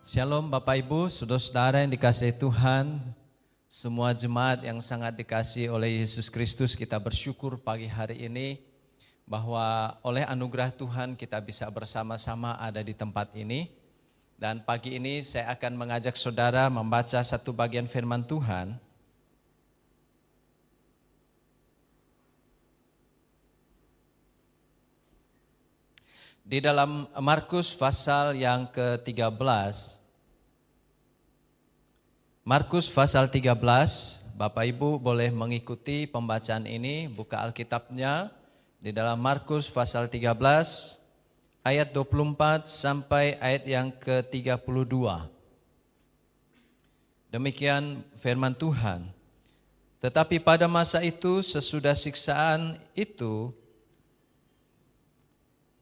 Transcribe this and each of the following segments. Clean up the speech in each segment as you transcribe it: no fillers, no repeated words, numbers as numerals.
Shalom Bapak Ibu, saudara-saudara yang dikasihi Tuhan, semua jemaat yang sangat dikasihi oleh Yesus Kristus, kita bersyukur pagi hari ini bahwa oleh anugerah Tuhan kita bisa bersama-sama ada di tempat ini. Dan pagi ini saya akan mengajak saudara membaca satu bagian firman Tuhan. Di dalam Markus pasal yang ke-13, Markus pasal 13, Bapak Ibu boleh mengikuti pembacaan ini, buka Alkitabnya di dalam Markus pasal 13 ayat 24 sampai ayat yang ke-32. Demikian firman Tuhan. Tetapi pada masa itu sesudah siksaan itu,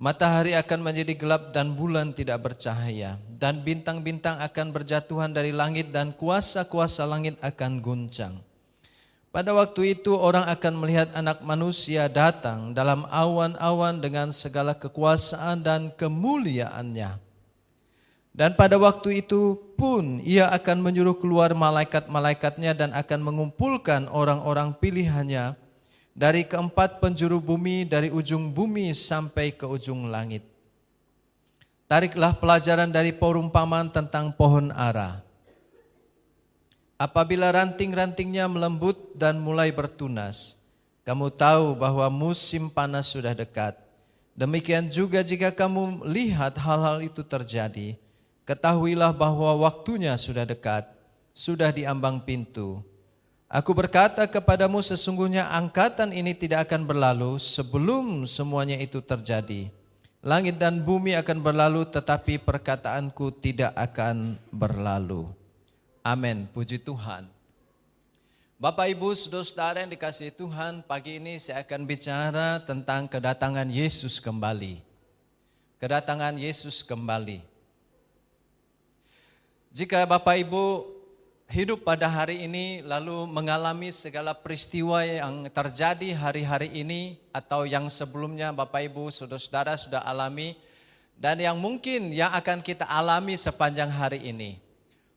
matahari akan menjadi gelap dan bulan tidak bercahaya, dan bintang-bintang akan berjatuhan dari langit dan kuasa-kuasa langit akan guncang. Pada waktu itu orang akan melihat Anak Manusia datang dalam awan-awan dengan segala kekuasaan dan kemuliaannya. Dan pada waktu itu pun ia akan menyuruh keluar malaikat-malaikatnya dan akan mengumpulkan orang-orang pilihannya dari keempat penjuru bumi, dari ujung bumi sampai ke ujung langit. Tariklah pelajaran dari perumpamaan tentang pohon ara. Apabila ranting-rantingnya melembut dan mulai bertunas, kamu tahu bahwa musim panas sudah dekat. Demikian juga jika kamu lihat hal-hal itu terjadi, ketahuilah bahwa waktunya sudah dekat, sudah di ambang pintu. Aku berkata kepadamu, sesungguhnya angkatan ini tidak akan berlalu sebelum semuanya itu terjadi. Langit dan bumi akan berlalu, tetapi perkataanku tidak akan berlalu. Amin. Puji Tuhan. Bapak Ibu, saudara-saudara yang dikasihi Tuhan, pagi ini saya akan bicara tentang kedatangan Yesus kembali. Kedatangan Yesus kembali. Jika Bapak Ibu hidup pada hari ini lalu mengalami segala peristiwa yang terjadi hari-hari ini atau yang sebelumnya Bapak Ibu saudara-saudara sudah alami dan yang mungkin yang akan kita alami sepanjang hari ini.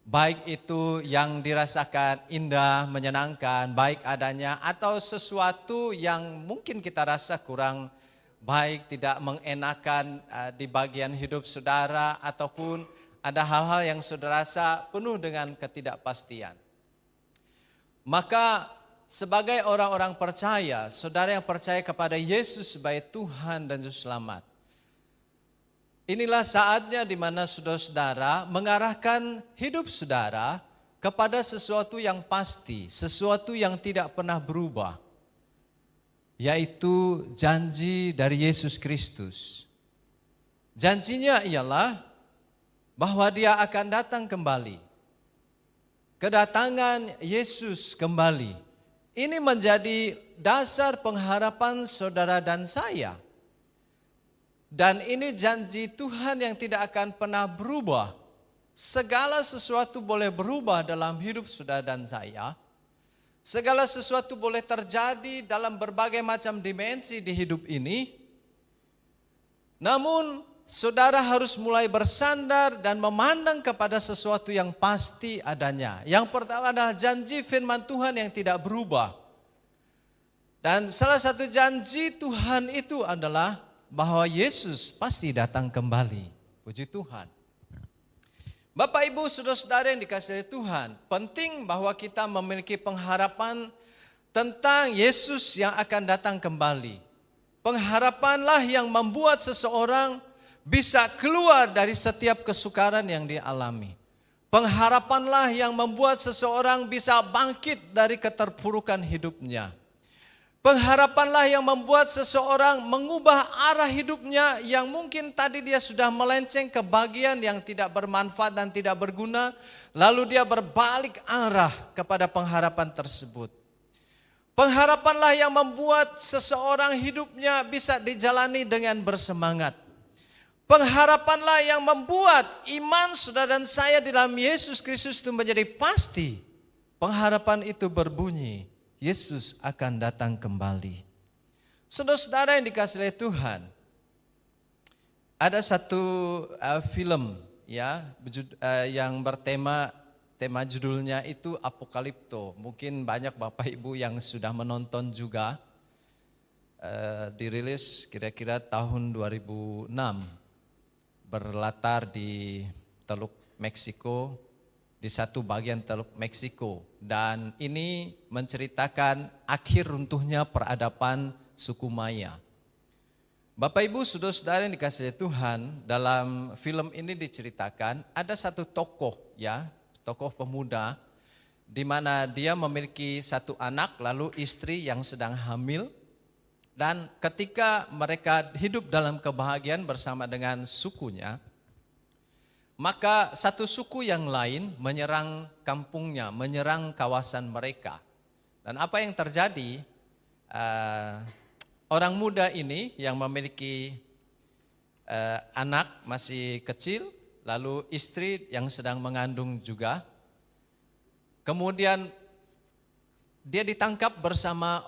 Baik itu yang dirasakan indah, menyenangkan, baik adanya atau sesuatu yang mungkin kita rasa kurang baik, tidak mengenakan di bagian hidup saudara ataupun ada hal-hal yang saudara rasa penuh dengan ketidakpastian. Maka sebagai orang-orang percaya, saudara yang percaya kepada Yesus sebagai Tuhan dan Juru Selamat, inilah saatnya di mana saudara-saudara mengarahkan hidup saudara kepada sesuatu yang pasti, sesuatu yang tidak pernah berubah, yaitu janji dari Yesus Kristus. Janjinya ialah bahwa dia akan datang kembali. Kedatangan Yesus kembali. Ini menjadi dasar pengharapan saudara dan saya. Dan ini janji Tuhan yang tidak akan pernah berubah. Segala sesuatu boleh berubah dalam hidup saudara dan saya. Segala sesuatu boleh terjadi dalam berbagai macam dimensi di hidup ini. Namun saudara harus mulai bersandar dan memandang kepada sesuatu yang pasti adanya. Yang pertama adalah janji firman Tuhan yang tidak berubah. Dan salah satu janji Tuhan itu adalah bahwa Yesus pasti datang kembali. Puji Tuhan. Bapak Ibu saudara-saudara yang dikasihi Tuhan, penting bahwa kita memiliki pengharapan tentang Yesus yang akan datang kembali. Pengharapanlah yang membuat seseorang bisa keluar dari setiap kesukaran yang dialami. Pengharapanlah yang membuat seseorang bisa bangkit dari keterpurukan hidupnya. Pengharapanlah yang membuat seseorang mengubah arah hidupnya yang mungkin tadi dia sudah melenceng ke bagian yang tidak bermanfaat dan tidak berguna. Lalu dia berbalik arah kepada pengharapan tersebut. Pengharapanlah yang membuat seseorang hidupnya bisa dijalani dengan bersemangat. Pengharapanlah yang membuat iman saudara dan saya di dalam Yesus Kristus itu menjadi pasti. Pengharapan itu berbunyi, Yesus akan datang kembali. Saudara-saudara yang dikasihi Tuhan, ada satu film ya, yang tema judulnya itu Apokalipto. Mungkin banyak Bapak Ibu yang sudah menonton juga. Dirilis kira-kira tahun 2006, berlatar di Teluk Meksiko, di satu bagian Teluk Meksiko, dan ini menceritakan akhir runtuhnya peradaban suku Maya. Bapak Ibu saudara-saudara yang dikasihi Tuhan, dalam film ini diceritakan ada satu tokoh, ya, tokoh pemuda, di mana dia memiliki satu anak lalu istri yang sedang hamil. Dan ketika mereka hidup dalam kebahagiaan bersama dengan sukunya, maka satu suku yang lain menyerang kampungnya, menyerang kawasan mereka. Dan apa yang terjadi, orang muda ini yang memiliki anak masih kecil, lalu istri yang sedang mengandung juga, kemudian dia ditangkap bersama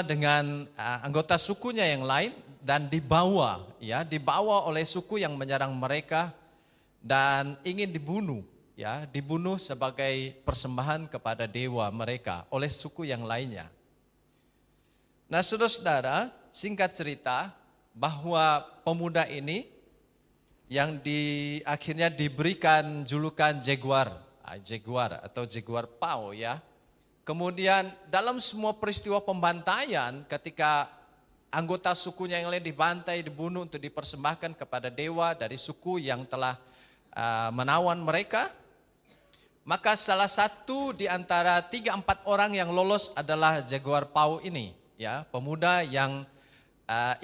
dengan anggota sukunya yang lain dan dibawa oleh suku yang menyerang mereka dan ingin dibunuh, ya, dibunuh sebagai persembahan kepada dewa mereka oleh suku yang lainnya. Nah, saudara-saudara, singkat cerita bahwa pemuda ini yang akhirnya diberikan julukan Jaguar atau Jaguar Pau, ya. Kemudian dalam semua peristiwa pembantaian, ketika anggota sukunya yang lain dibantai, dibunuh untuk dipersembahkan kepada dewa dari suku yang telah menawan mereka, maka salah satu di antara 3-4 orang yang lolos adalah Jaguar Pau ini, ya, pemuda yang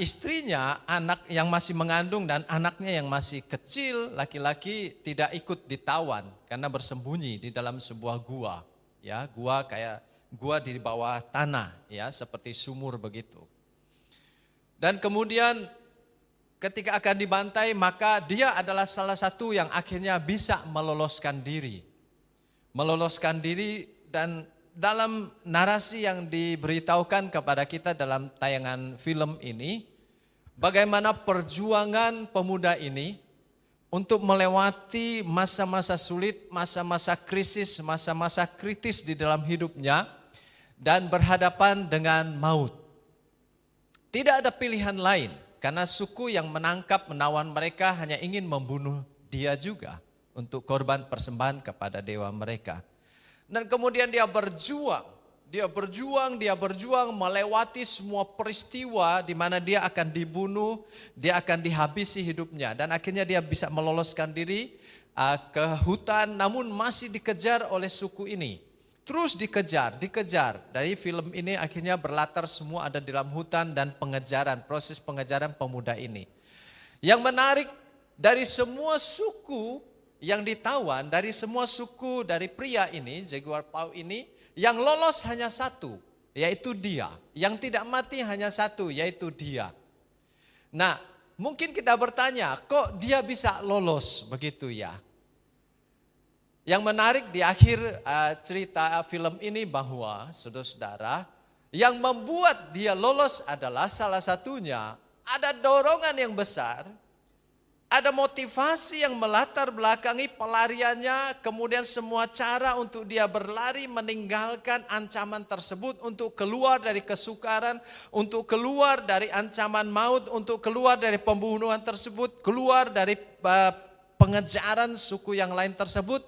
istrinya, anak yang masih mengandung dan anaknya yang masih kecil laki-laki tidak ikut ditawan karena bersembunyi di dalam sebuah gua. Ya, gua kayak gua di bawah tanah, ya, seperti sumur begitu. Dan kemudian ketika akan dibantai, maka dia adalah salah satu yang akhirnya bisa meloloskan diri. Dan dalam narasi yang diberitahukan kepada kita dalam tayangan film ini, bagaimana perjuangan pemuda ini untuk melewati masa-masa sulit, masa-masa krisis, masa-masa kritis di dalam hidupnya dan berhadapan dengan maut. Tidak ada pilihan lain karena suku yang menawan mereka hanya ingin membunuh dia juga untuk korban persembahan kepada dewa mereka. Dan kemudian dia berjuang melewati semua peristiwa di mana dia akan dibunuh, dia akan dihabisi hidupnya. Dan akhirnya dia bisa meloloskan diri ke hutan, namun masih dikejar oleh suku ini. Terus dikejar. Dari film ini akhirnya berlatar semua ada di dalam hutan dan proses pengejaran pemuda ini. Yang menarik, dari semua suku yang ditawan, dari semua suku dari pria ini, Jaguar Pau ini, yang lolos hanya satu, yaitu dia. Yang tidak mati hanya satu, yaitu dia. Nah, mungkin kita bertanya, kok dia bisa lolos begitu, ya? Yang menarik di akhir cerita film ini bahwa, saudara-saudara, yang membuat dia lolos adalah salah satunya ada dorongan yang besar, ada motivasi yang melatar belakangi pelariannya, kemudian semua cara untuk dia berlari meninggalkan ancaman tersebut, untuk keluar dari kesukaran, untuk keluar dari ancaman maut, untuk keluar dari pembunuhan tersebut, keluar dari pengejaran suku yang lain tersebut.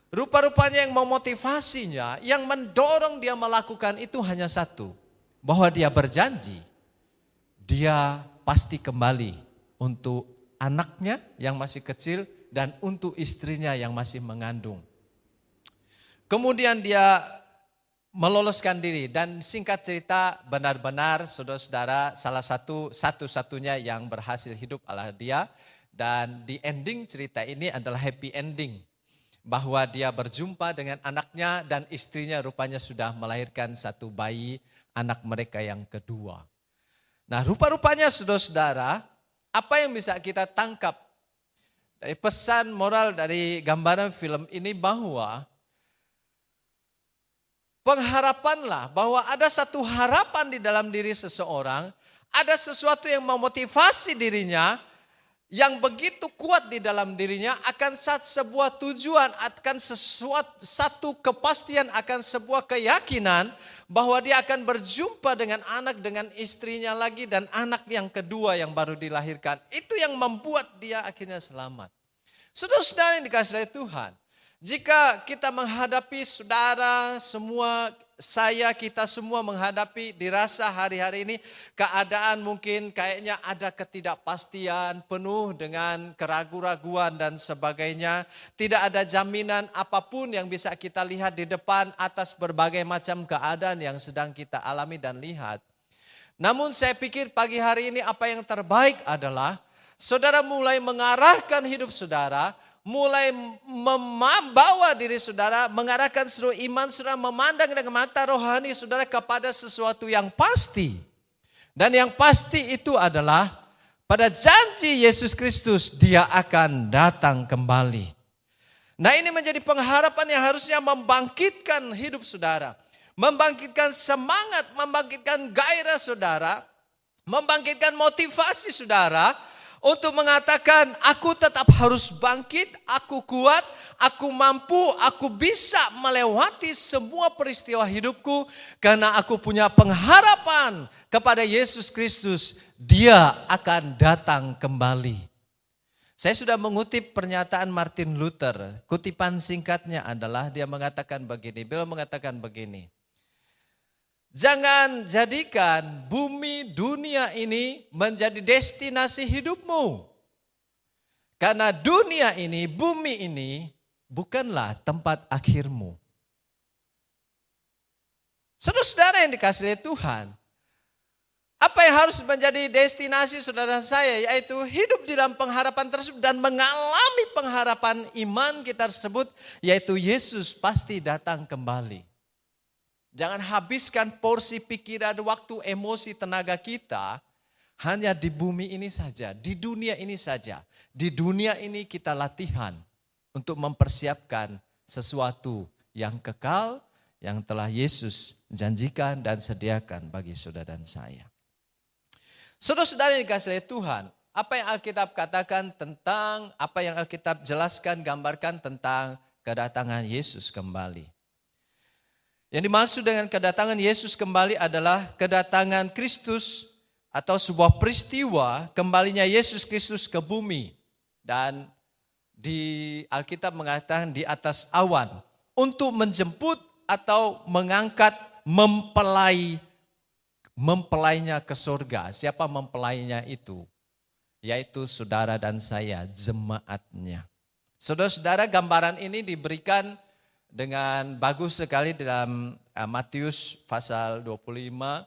Rupa-rupanya yang memotivasinya, yang mendorong dia melakukan itu hanya satu, bahwa dia berjanji, dia pasti kembali untuk anaknya yang masih kecil dan untuk istrinya yang masih mengandung. Kemudian dia meloloskan diri dan singkat cerita benar-benar saudara-saudara satu-satunya yang berhasil hidup adalah dia. Dan di ending cerita ini adalah happy ending. Bahwa dia berjumpa dengan anaknya dan istrinya rupanya sudah melahirkan satu bayi, anak mereka yang kedua. Nah, rupa-rupanya saudara-saudara, apa yang bisa kita tangkap dari pesan moral dari gambaran film ini bahwa pengharapanlah, bahwa ada satu harapan di dalam diri seseorang, ada sesuatu yang memotivasi dirinya, yang begitu kuat di dalam dirinya akan sebuah tujuan, akan satu kepastian, akan sebuah keyakinan bahwa dia akan berjumpa dengan anak, dengan istrinya lagi, dan anak yang kedua yang baru dilahirkan. Itu yang membuat dia akhirnya selamat. Saudara-saudara yang dikasihi oleh Tuhan, jika kita menghadapi saudara semua, kita semua menghadapi dirasa hari-hari ini keadaan mungkin kayaknya ada ketidakpastian, penuh dengan keraguan-raguan dan sebagainya. Tidak ada jaminan apapun yang bisa kita lihat di depan atas berbagai macam keadaan yang sedang kita alami dan lihat. Namun saya pikir pagi hari ini apa yang terbaik adalah saudara mulai mengarahkan hidup saudara, mulai membawa diri saudara, mengarahkan seluruh iman saudara, memandang dengan mata rohani saudara kepada sesuatu yang pasti. Dan yang pasti itu adalah pada janji Yesus Kristus dia akan datang kembali. Nah, ini menjadi pengharapan yang harusnya membangkitkan hidup saudara, membangkitkan semangat, membangkitkan gairah saudara, membangkitkan motivasi saudara untuk mengatakan, aku tetap harus bangkit, aku kuat, aku mampu, aku bisa melewati semua peristiwa hidupku. Karena aku punya pengharapan kepada Yesus Kristus, dia akan datang kembali. Saya sudah mengutip pernyataan Martin Luther, kutipan singkatnya adalah dia mengatakan begini, beliau mengatakan begini. Jangan jadikan bumi dunia ini menjadi destinasi hidupmu. Karena dunia ini, bumi ini bukanlah tempat akhirmu. Saudara-saudara yang dikasihi oleh Tuhan, apa yang harus menjadi destinasi saudara saya, yaitu hidup di dalam pengharapan tersebut dan mengalami pengharapan iman kita tersebut, yaitu Yesus pasti datang kembali. Jangan habiskan porsi pikiran, waktu, emosi, tenaga kita hanya di bumi ini saja, di dunia ini saja. Di dunia ini kita latihan untuk mempersiapkan sesuatu yang kekal yang telah Yesus janjikan dan sediakan bagi saudara dan saya. Saudara-saudara yang dikasihi oleh Tuhan, apa yang Alkitab katakan tentang, apa yang Alkitab jelaskan, gambarkan tentang kedatangan Yesus kembali. Yang dimaksud dengan kedatangan Yesus kembali adalah kedatangan Kristus atau sebuah peristiwa kembalinya Yesus Kristus ke bumi. Dan di Alkitab mengatakan di atas awan untuk menjemput atau mengangkat mempelainya ke surga. Siapa mempelainya itu? Yaitu saudara dan saya, jemaatnya. Saudara-saudara, gambaran ini diberikan dengan bagus sekali dalam Matius pasal 25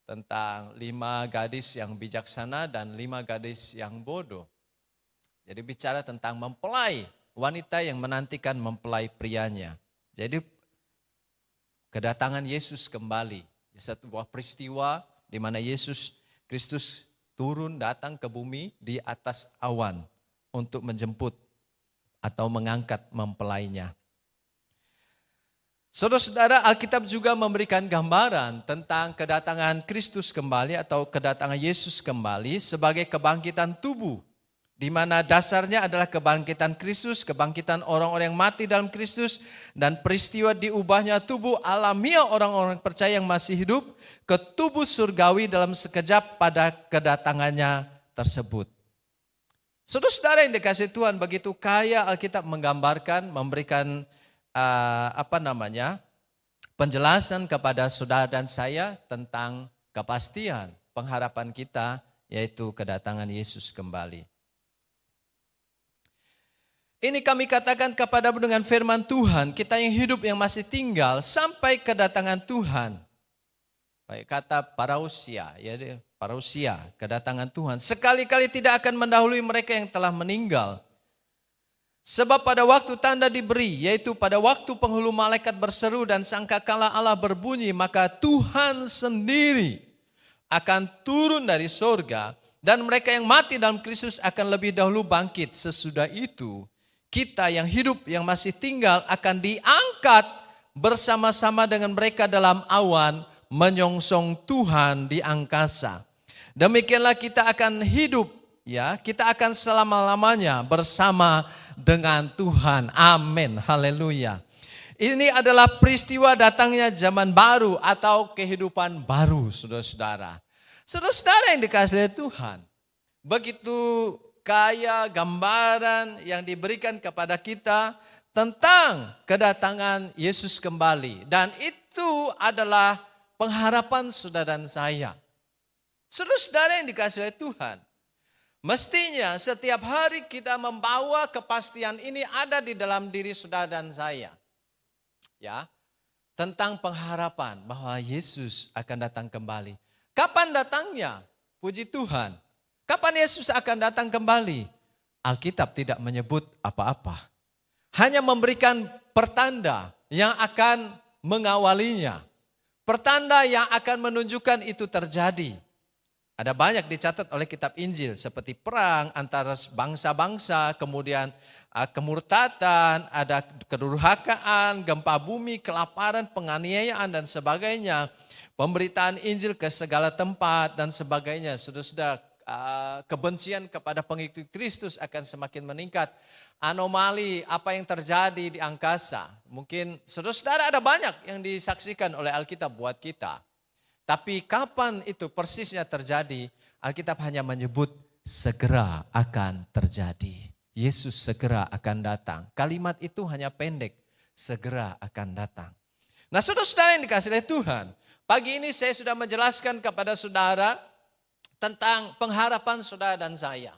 tentang 5 gadis yang bijaksana dan 5 gadis yang bodoh. Jadi bicara tentang mempelai, wanita yang menantikan mempelai prianya. Jadi kedatangan Yesus kembali, satu buah peristiwa di mana Yesus Kristus turun datang ke bumi di atas awan untuk menjemput atau mengangkat mempelainya. Saudara-saudara, Alkitab juga memberikan gambaran tentang kedatangan Kristus kembali atau kedatangan Yesus kembali sebagai kebangkitan tubuh. Di mana dasarnya adalah kebangkitan Kristus, kebangkitan orang-orang yang mati dalam Kristus, dan peristiwa diubahnya tubuh alamiah orang-orang percaya yang masih hidup ke tubuh surgawi dalam sekejap pada kedatangannya tersebut. Saudara-saudara yang dikasihi Tuhan, begitu kaya Alkitab menggambarkan, memberikan penjelasan kepada saudara dan saya tentang kepastian pengharapan kita, yaitu kedatangan Yesus kembali. Ini kami katakan kepadamu dengan firman Tuhan, kita yang hidup yang masih tinggal sampai kedatangan Tuhan. Baik kata parousia, ya parousia, kedatangan Tuhan. Sekali-kali tidak akan mendahului mereka yang telah meninggal. Sebab pada waktu tanda diberi, yaitu pada waktu penghulu malaikat berseru dan sangkakala Allah berbunyi, maka Tuhan sendiri akan turun dari sorga dan mereka yang mati dalam Kristus akan lebih dahulu bangkit. Sesudah itu, kita yang hidup yang masih tinggal akan diangkat bersama-sama dengan mereka dalam awan menyongsong Tuhan di angkasa. Demikianlah kita akan hidup ya, kita akan selama-lamanya bersama dengan Tuhan. Amin. Haleluya. Ini adalah peristiwa datangnya zaman baru atau kehidupan baru, saudara-saudara. Saudara-saudara yang dikasihi Tuhan, begitu kaya gambaran yang diberikan kepada kita tentang kedatangan Yesus kembali. Dan itu adalah pengharapan saudara dan saya. Saudara-saudara yang dikasihi Tuhan, mestinya setiap hari kita membawa kepastian ini ada di dalam diri saudara dan saya. Ya, tentang pengharapan bahwa Yesus akan datang kembali. Kapan datangnya? Puji Tuhan. Kapan Yesus akan datang kembali? Alkitab tidak menyebut apa-apa. Hanya memberikan pertanda yang akan mengawalinya. Pertanda yang akan menunjukkan itu terjadi. Ada banyak dicatat oleh kitab Injil seperti perang antara bangsa-bangsa, kemudian kemurtatan, ada kedurhakaan, gempa bumi, kelaparan, penganiayaan dan sebagainya. Pemberitaan Injil ke segala tempat dan sebagainya. Saudara-saudara, kebencian kepada pengikut Kristus akan semakin meningkat. Anomali apa yang terjadi di angkasa. Mungkin saudara-saudara ada banyak yang disaksikan oleh Alkitab buat kita. Tapi kapan itu persisnya terjadi? Alkitab hanya menyebut segera akan terjadi. Yesus segera akan datang. Kalimat itu hanya pendek, segera akan datang. Nah, saudara-saudara yang dikasihi oleh Tuhan, pagi ini saya sudah menjelaskan kepada saudara tentang pengharapan saudara dan saya.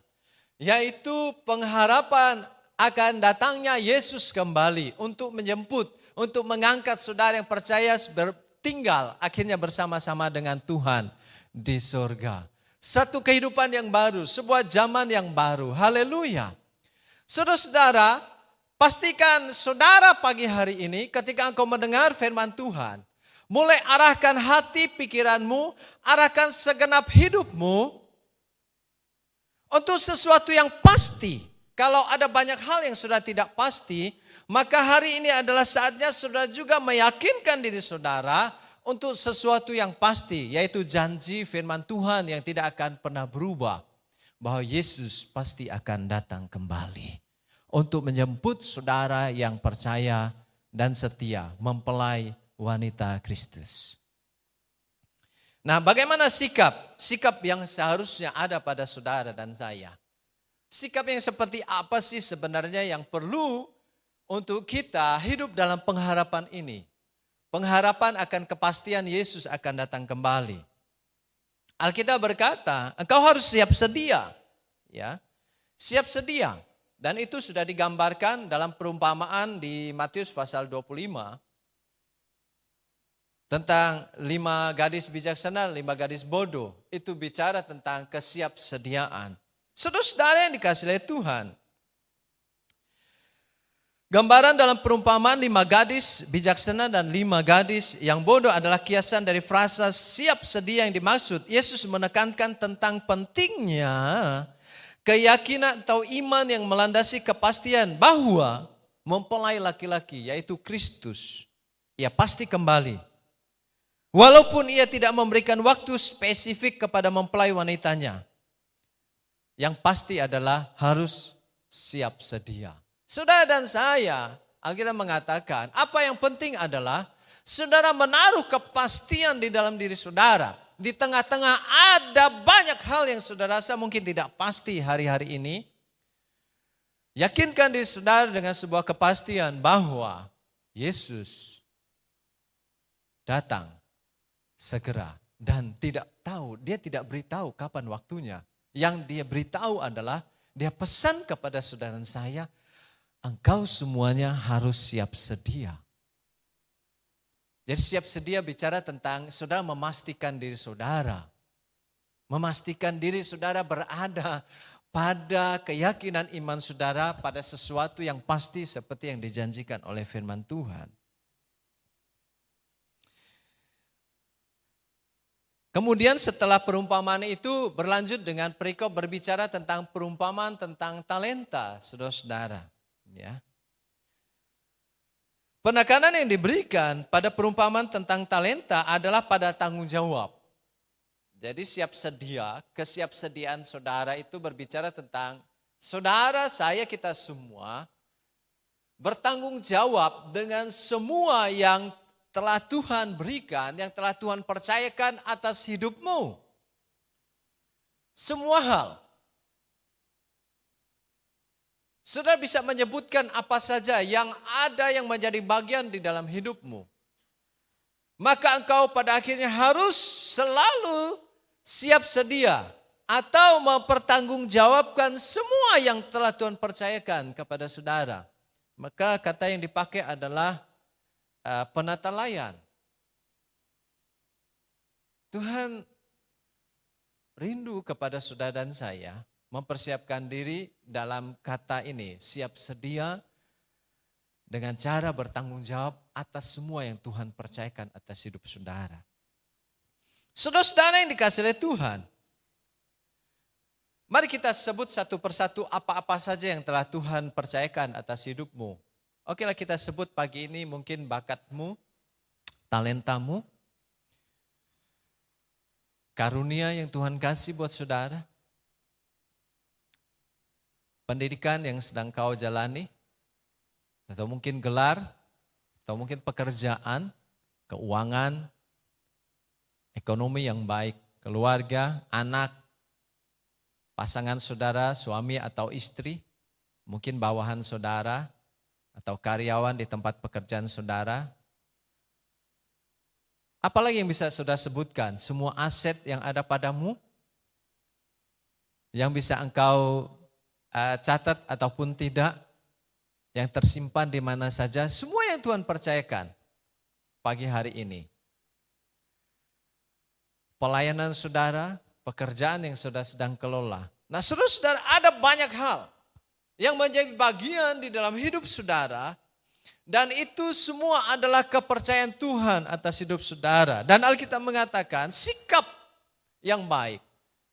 Yaitu pengharapan akan datangnya Yesus kembali untuk menjemput, untuk mengangkat saudara yang percaya tinggal akhirnya bersama-sama dengan Tuhan di surga. Satu kehidupan yang baru, sebuah zaman yang baru. Haleluya. Saudara-saudara, pastikan saudara pagi hari ini ketika engkau mendengar firman Tuhan, mulai arahkan hati pikiranmu, arahkan segenap hidupmu untuk sesuatu yang pasti. Kalau ada banyak hal yang sudah tidak pasti, maka hari ini adalah saatnya saudara juga meyakinkan diri saudara untuk sesuatu yang pasti, yaitu janji firman Tuhan yang tidak akan pernah berubah. Bahwa Yesus pasti akan datang kembali untuk menjemput saudara yang percaya dan setia mempelai wanita Kristus. Nah, bagaimana sikap yang seharusnya ada pada saudara dan saya? Sikap yang seperti apa sih sebenarnya yang perlu untuk kita hidup dalam pengharapan ini? Pengharapan akan kepastian Yesus akan datang kembali. Alkitab berkata, engkau harus siap sedia. Ya, siap sedia. Dan itu sudah digambarkan dalam perumpamaan di Matius pasal 25. Tentang 5 gadis bijaksana, 5 gadis bodoh. Itu bicara tentang kesiapsediaan. Saudara-saudara yang dikasihi oleh Tuhan. Gambaran dalam perumpamaan 5 gadis bijaksana dan 5 gadis yang bodoh adalah kiasan dari frasa siap sedia yang dimaksud. Yesus menekankan tentang pentingnya keyakinan atau iman yang melandasi kepastian bahwa mempelai laki-laki yaitu Kristus, ia pasti kembali. Walaupun ia tidak memberikan waktu spesifik kepada mempelai wanitanya. Yang pasti adalah harus siap sedia. Saudara dan saya, Alkitab mengatakan, apa yang penting adalah saudara menaruh kepastian di dalam diri saudara. Di tengah-tengah ada banyak hal yang saudara rasa mungkin tidak pasti hari-hari ini. Yakinkan diri saudara dengan sebuah kepastian bahwa Yesus datang segera dan dia tidak beritahu kapan waktunya. Yang dia beritahu adalah dia pesan kepada saudara dan saya, engkau semuanya harus siap sedia. Jadi siap sedia bicara tentang saudara memastikan diri saudara. Memastikan diri saudara berada pada keyakinan iman saudara pada sesuatu yang pasti seperti yang dijanjikan oleh firman Tuhan. Kemudian setelah perumpamaan itu berlanjut dengan perikop berbicara tentang perumpamaan tentang talenta, saudara-saudara. Ya. Penekanan yang diberikan pada perumpamaan tentang talenta adalah pada tanggung jawab. Jadi siap sedia, kesiapsediaan saudara itu berbicara tentang saudara, saya, kita semua bertanggung jawab dengan semua yang telah Tuhan berikan, yang telah Tuhan percayakan atas hidupmu. Semua hal. Saudara bisa menyebutkan apa saja yang ada yang menjadi bagian di dalam hidupmu. Maka engkau pada akhirnya harus selalu siap sedia atau mempertanggungjawabkan semua yang telah Tuhan percayakan kepada saudara. Maka kata yang dipakai adalah penata layan. Tuhan rindu kepada saudara dan saya mempersiapkan diri dalam kata ini, siap sedia dengan cara bertanggung jawab atas semua yang Tuhan percayakan atas hidup saudara. Saudara-saudara yang dikasihi oleh Tuhan, mari kita sebut satu persatu apa-apa saja yang telah Tuhan percayakan atas hidupmu. Oke lah, kita sebut pagi ini mungkin bakatmu, talentamu, karunia yang Tuhan kasih buat saudara, pendidikan yang sedang kau jalani, atau mungkin gelar, atau mungkin pekerjaan, keuangan, ekonomi yang baik, keluarga, anak, pasangan saudara, suami atau istri, mungkin bawahan saudara, atau karyawan di tempat pekerjaan saudara. Apalagi yang bisa saudara sebutkan? Semua aset yang ada padamu, yang bisa engkau catat ataupun tidak, yang tersimpan di mana saja, semua yang Tuhan percayakan pagi hari ini. Pelayanan saudara, pekerjaan yang saudara sedang kelola. Nah, saudara, ada banyak hal yang menjadi bagian di dalam hidup saudara, dan itu semua adalah kepercayaan Tuhan atas hidup saudara. Dan Alkitab mengatakan sikap yang baik,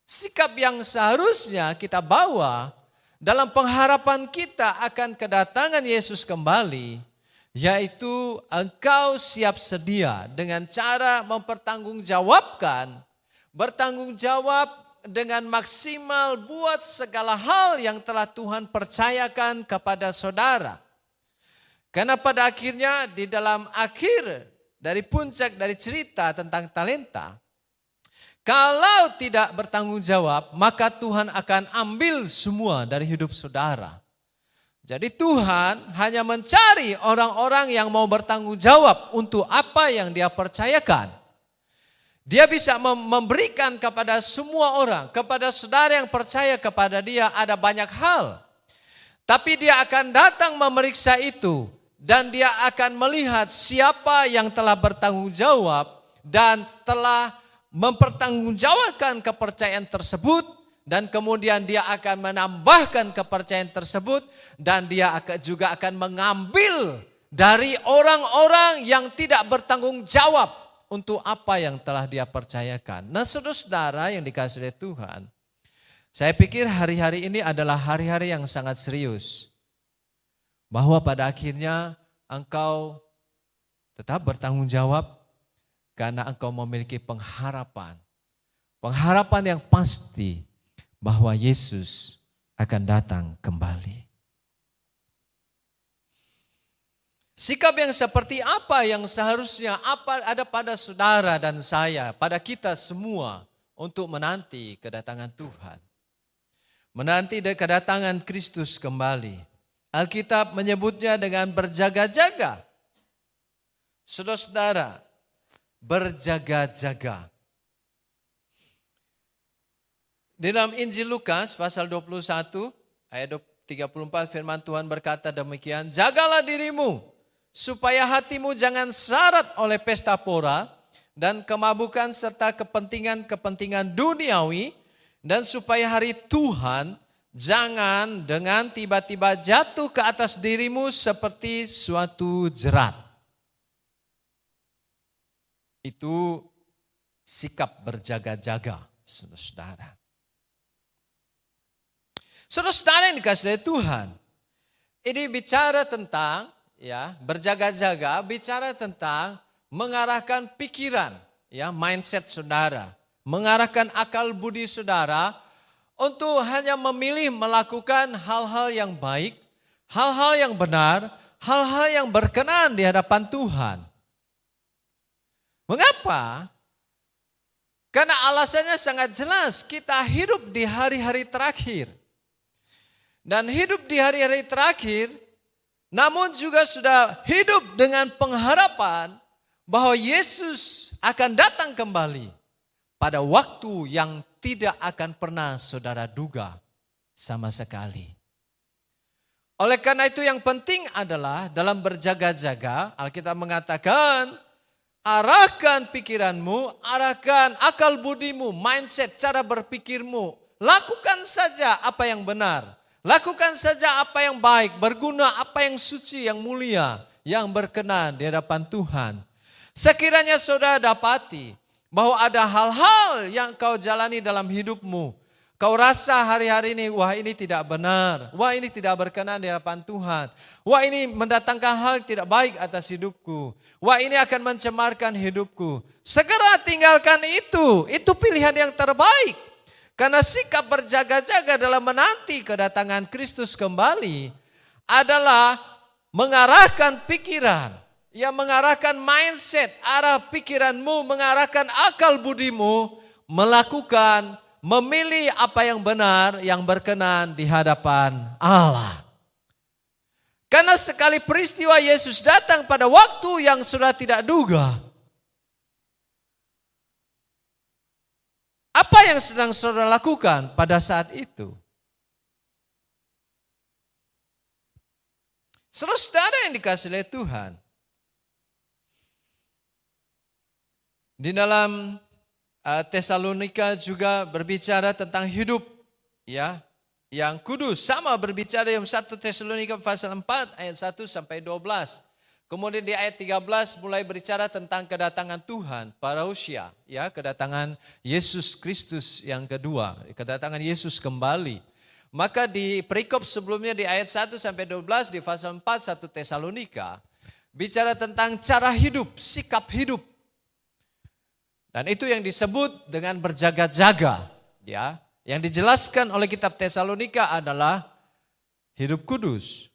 sikap yang seharusnya kita bawa dalam pengharapan kita akan kedatangan Yesus kembali, yaitu engkau siap sedia dengan cara mempertanggungjawabkan, bertanggung jawab dengan maksimal buat segala hal yang telah Tuhan percayakan kepada saudara. Karena pada akhirnya di dalam akhir dari puncak dari cerita tentang talenta, kalau tidak bertanggung jawab, maka Tuhan akan ambil semua dari hidup saudara. Jadi Tuhan hanya mencari orang-orang yang mau bertanggung jawab untuk apa yang Dia percayakan. Dia bisa memberikan kepada semua orang, kepada saudara yang percaya kepada Dia ada banyak hal. Tapi Dia akan datang memeriksa itu, dan Dia akan melihat siapa yang telah bertanggung jawab dan telah mempertanggungjawabkan kepercayaan tersebut, dan kemudian Dia akan menambahkan kepercayaan tersebut, dan Dia juga akan mengambil dari orang-orang yang tidak bertanggung jawab untuk apa yang telah Dia percayakan. Nah, saudara-saudara yang dikasihi oleh Tuhan, saya pikir hari-hari ini adalah hari-hari yang sangat serius, bahwa pada akhirnya engkau tetap bertanggung jawab karena engkau memiliki pengharapan. Pengharapan yang pasti bahwa Yesus akan datang kembali. Sikap yang seperti apa yang seharusnya ada pada saudara dan saya, pada kita semua untuk menanti kedatangan Tuhan. Menanti kedatangan Kristus kembali. Alkitab menyebutnya dengan berjaga-jaga. Saudara-saudara, berjaga-jaga. Di dalam Injil Lukas pasal 21 ayat 34 firman Tuhan berkata demikian, jagalah dirimu supaya hatimu jangan syarat oleh pesta pora dan kemabukan serta kepentingan-kepentingan duniawi, dan supaya hari Tuhan jangan dengan tiba-tiba jatuh ke atas dirimu seperti suatu jerat. Itu sikap berjaga-jaga, saudara-saudara. Saudara-saudara yang dikasihi Tuhan, ini bicara tentang berjaga-jaga, bicara tentang mengarahkan pikiran, mindset saudara, mengarahkan akal budi saudara untuk hanya memilih melakukan hal-hal yang baik, hal-hal yang benar, hal-hal yang berkenan di hadapan Tuhan. Mengapa? Karena alasannya sangat jelas, kita hidup di hari-hari terakhir. Dan hidup di hari-hari terakhir, namun juga sudah hidup dengan pengharapan bahwa Yesus akan datang kembali pada waktu yang tidak akan pernah saudara duga sama sekali. Oleh karena itu yang penting adalah dalam berjaga-jaga, Alkitab mengatakan, arahkan pikiranmu, arahkan akal budimu, mindset, cara berpikirmu. Lakukan saja apa yang benar. Lakukan saja apa yang baik, berguna, apa yang suci, yang mulia, yang berkenan di hadapan Tuhan. Sekiranya saudara dapati bahwa ada hal-hal yang kau jalani dalam hidupmu. Kau rasa hari-hari ini, wah ini tidak benar. Wah ini tidak berkenan di hadapan Tuhan. Wah ini mendatangkan hal tidak baik atas hidupku. Wah ini akan mencemarkan hidupku. Segera tinggalkan itu. Itu pilihan yang terbaik. Karena sikap berjaga-jaga dalam menanti kedatangan Kristus kembali adalah mengarahkan pikiran. Ya mengarahkan mindset, arah pikiranmu, mengarahkan akal budimu, melakukan memilih apa yang benar, yang berkenan di hadapan Allah. Karena sekali peristiwa Yesus datang pada waktu yang sudah tidak duga. Apa yang sedang saudara lakukan pada saat itu? Saudara yang dikasihi oleh Tuhan. Di dalam Tesalonika juga berbicara tentang hidup ya yang kudus, sama berbicara yang 1 Tesalonika pasal 4 ayat 1 sampai 12. Kemudian di ayat 13 mulai berbicara tentang kedatangan Tuhan parousia, ya, kedatangan Yesus Kristus yang kedua, kedatangan Yesus kembali. Maka di perikop sebelumnya di ayat 1 sampai 12 di pasal 4 1 Tesalonika bicara tentang cara hidup, sikap hidup. Dan itu yang disebut dengan berjaga-jaga, ya. Yang dijelaskan oleh kitab Tesalonika adalah hidup kudus.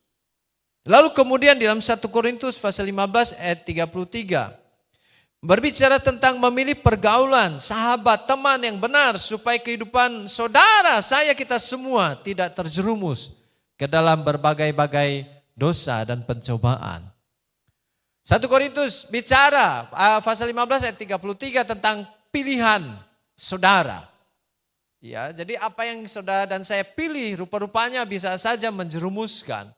Lalu kemudian di dalam 1 Korintus pasal 15 ayat 33 berbicara tentang memilih pergaulan, sahabat, teman yang benar supaya kehidupan saudara, saya, kita semua tidak terjerumus ke dalam berbagai-bagai dosa dan pencobaan. 1 Korintus bicara pasal 15 ayat 33 tentang pilihan saudara. Ya, jadi apa yang saudara dan saya pilih rupa-rupanya bisa saja menjerumuskan.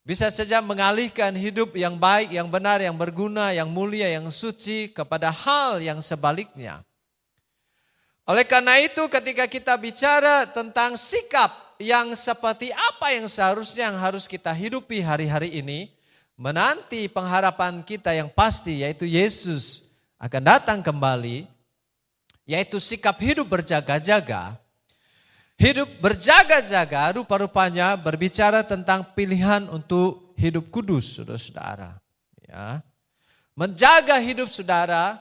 Bisa saja mengalihkan hidup yang baik, yang benar, yang berguna, yang mulia, yang suci kepada hal yang sebaliknya. Oleh karena itu ketika kita bicara tentang sikap yang seperti apa yang seharusnya yang harus kita hidupi hari-hari ini, menanti pengharapan kita yang pasti yaitu Yesus akan datang kembali, yaitu sikap hidup berjaga-jaga. Hidup berjaga-jaga rupa-rupanya berbicara tentang pilihan untuk hidup kudus, saudara-saudara. Ya. Menjaga hidup saudara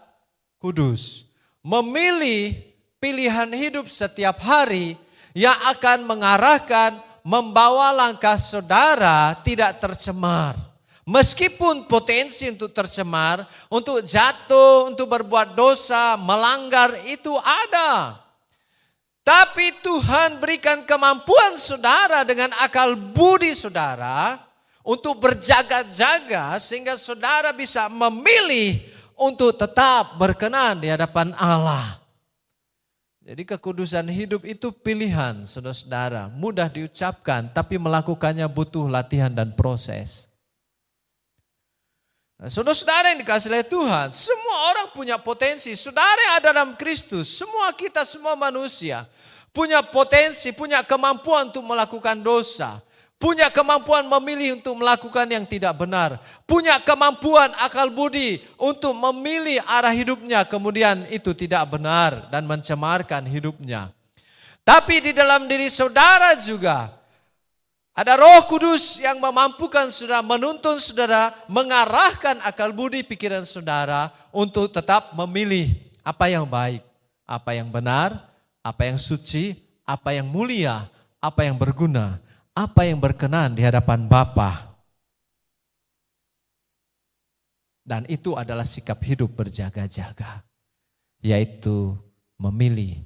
kudus. Memilih pilihan hidup setiap hari yang akan mengarahkan, membawa langkah saudara tidak tercemar. Meskipun potensi untuk tercemar, untuk jatuh, untuk berbuat dosa, melanggar itu ada. Tapi Tuhan berikan kemampuan saudara dengan akal budi saudara untuk berjaga-jaga sehingga saudara bisa memilih untuk tetap berkenan di hadapan Allah. Jadi kekudusan hidup itu pilihan saudara-saudara, mudah diucapkan tapi melakukannya butuh latihan dan proses. Nah, saudara-saudara yang dikasihi oleh Tuhan, semua orang punya potensi. Saudara yang ada dalam Kristus, semua kita, semua manusia punya potensi, punya kemampuan untuk melakukan dosa. Punya kemampuan memilih untuk melakukan yang tidak benar. Punya kemampuan akal budi untuk memilih arah hidupnya, kemudian itu tidak benar dan mencemarkan hidupnya. Tapi di dalam diri saudara juga ada Roh Kudus yang memampukan saudara, menuntun saudara, mengarahkan akal budi pikiran saudara untuk tetap memilih apa yang baik, apa yang benar, apa yang suci, apa yang mulia, apa yang berguna, apa yang berkenan di hadapan Bapa. Dan itu adalah sikap hidup berjaga-jaga, yaitu memilih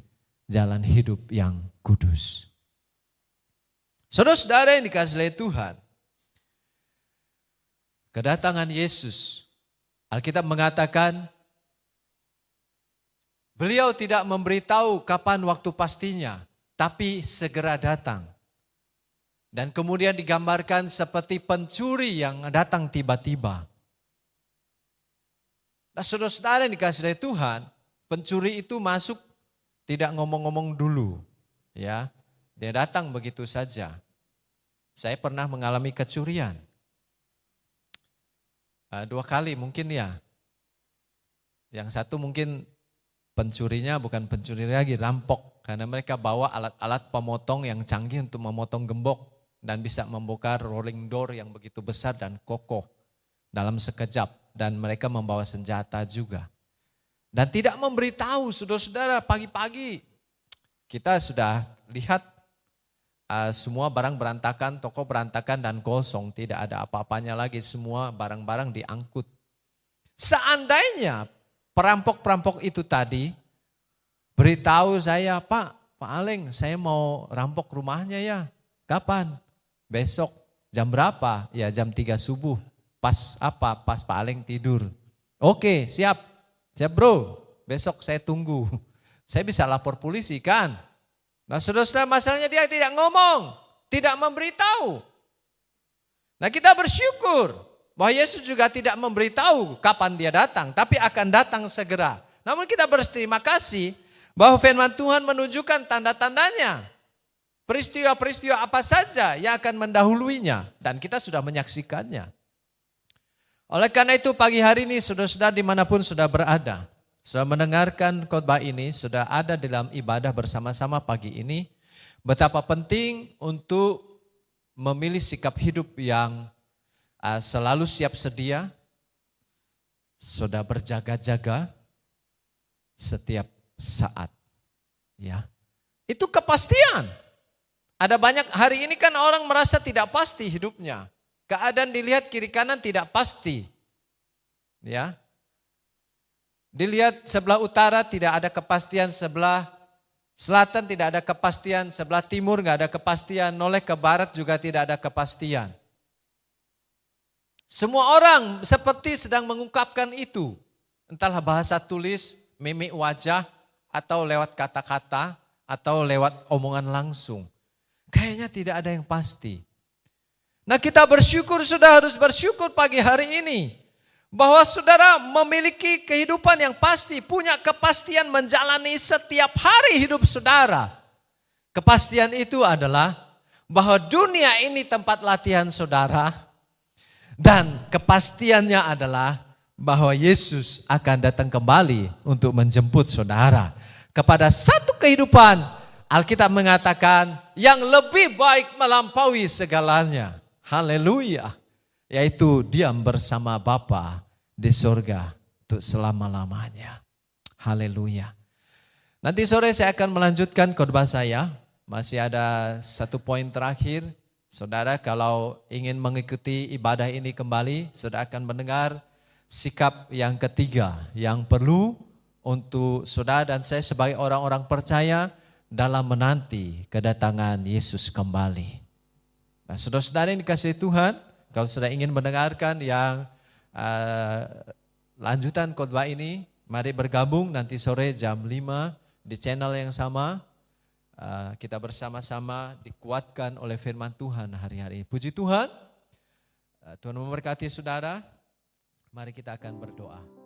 jalan hidup yang kudus. Saudara-saudara yang dikasihi oleh Tuhan, kedatangan Yesus, Alkitab mengatakan, beliau tidak memberitahu kapan waktu pastinya, tapi segera datang. Dan kemudian digambarkan seperti pencuri yang datang tiba-tiba. Nah, saudara-saudara yang dikasihi oleh Tuhan, pencuri itu masuk tidak ngomong-ngomong dulu, ya. Dia datang begitu saja. Saya pernah mengalami kecurian. 2 kali mungkin ya. Yang satu mungkin pencurinya bukan pencuri lagi, rampok. Karena mereka bawa alat-alat pemotong yang canggih untuk memotong gembok. Dan bisa membongkar rolling door yang begitu besar dan kokoh dalam sekejap. Dan mereka membawa senjata juga. Dan tidak memberitahu, saudara-saudara, pagi-pagi kita sudah lihat semua barang berantakan, toko berantakan dan kosong. Tidak ada apa-apanya lagi, semua barang-barang diangkut. Seandainya perampok-perampok itu tadi beritahu saya, Pak Aleng, saya mau rampok rumahnya ya. Kapan? Besok. Jam berapa? Ya jam 3 subuh. Pas apa? Pas Pak Aleng tidur. Oke, siap. Siap bro, besok saya tunggu. Saya bisa lapor polisi kan? Nah saudara-saudara, masalahnya dia tidak ngomong, tidak memberitahu. Nah kita bersyukur bahwa Yesus juga tidak memberitahu kapan dia datang, tapi akan datang segera. Namun kita berterima kasih bahwa firman Tuhan menunjukkan tanda-tandanya. Peristiwa-peristiwa apa saja yang akan mendahuluinya, dan kita sudah menyaksikannya. Oleh karena itu pagi hari ini saudara-saudara dimanapun sudah berada, sudah mendengarkan khotbah ini, sudah ada dalam ibadah bersama-sama pagi ini, betapa penting untuk memilih sikap hidup yang selalu siap sedia, sudah berjaga-jaga setiap saat. Ya, itu kepastian. Ada banyak hari ini kan orang merasa tidak pasti hidupnya. Keadaan dilihat kiri kanan tidak pasti. Ya. Dilihat sebelah utara tidak ada kepastian, sebelah selatan tidak ada kepastian, sebelah timur enggak ada kepastian, noleh ke barat juga tidak ada kepastian. Semua orang seperti sedang mengungkapkan itu. Entahlah bahasa tulis, mimik wajah, atau lewat kata-kata, atau lewat omongan langsung. Kayaknya tidak ada yang pasti. Nah kita bersyukur, sudah harus bersyukur pagi hari ini. Bahwa saudara memiliki kehidupan yang pasti, punya kepastian menjalani setiap hari hidup saudara. Kepastian itu adalah bahwa dunia ini tempat latihan saudara. Dan kepastiannya adalah bahwa Yesus akan datang kembali untuk menjemput saudara. Kepada satu kehidupan, Alkitab mengatakan yang lebih baik melampaui segalanya. Haleluya. Yaitu diam bersama Bapa di surga untuk selama-lamanya. Haleluya. Nanti sore saya akan melanjutkan khotbah saya. Masih ada satu poin terakhir. Saudara kalau ingin mengikuti ibadah ini kembali, saudara akan mendengar sikap yang ketiga yang perlu untuk saudara dan saya sebagai orang-orang percaya dalam menanti kedatangan Yesus kembali. Nah, saudara-saudara yang dikasihi Tuhan, kalau saudara ingin mendengarkan yang lanjutan khotbah ini, mari bergabung nanti sore jam 5 di channel yang sama. Kita bersama-sama dikuatkan oleh firman Tuhan hari-hari. Puji Tuhan, Tuhan memberkati saudara. Mari kita akan berdoa.